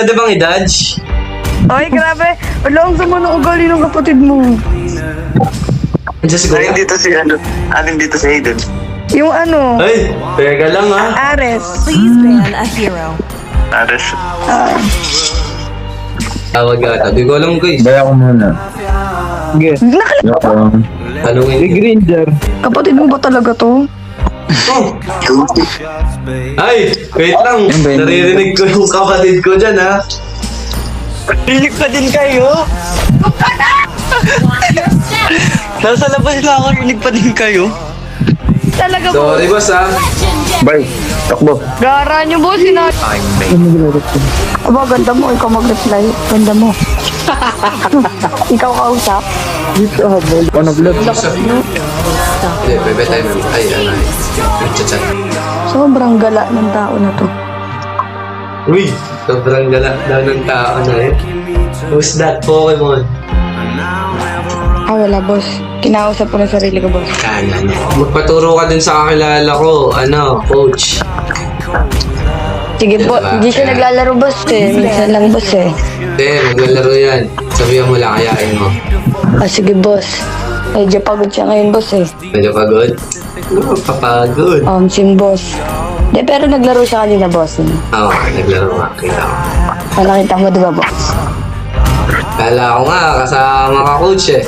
Pwede bang i-dodge? Ay, grabe. Walang sama ng ugali ng kapatid mo. Just go. Alin dito si ano? Alin dito si Aiden? Yung ano, Ay, teka lang ha. Ares. Please ban a hero. Ares. Tawag ata. Di ko alam guys. Baya ko muna. Sige. Nakal- Ako. Tanungin Si ko. Granger. kapatid mo ba talaga to? Oh! Ay, wait lang. Yan ba yun? Naririnig ko yung kapatid ko dyan ha. Rinig pa din kayo? Nasa labas na ako, rinig pa din kayo? Talaga po. Sorry boss ha. Bye. Takbo. Gara nyo boss, Aba, ganda mo. Ikaw mag-reply. Ganda mo. Ikaw kausap. Dito habol. Ano vlog? Hindi, bebe tayo ma'am. Ay, ano eh. Nagchat-chat. Sobrang gala ng tao na to. Uy, sobrang gala daw ng tao na eh. Who's that Pokemon? Ah, wala boss. Kinausap ko na sarili ko boss. Yan. Magpaturo ka dun sa kakilala ko. Ano, coach. Sige po, Diba? hindi siya naglalaro boss eh. Minsan lang boss eh. Hindi, maglalaro yan. Sabihan mo lang, kayain mo. Ah, sige boss. Medyo pagod siya ngayon boss eh. Medyo pagod? Ano, papagod. Sim boss. De, pero naglaro siya kanina boss. Oo, naglaro nga. Kita ko. Nakita mo diba boss? Kala ko nga, kasama ka coach eh.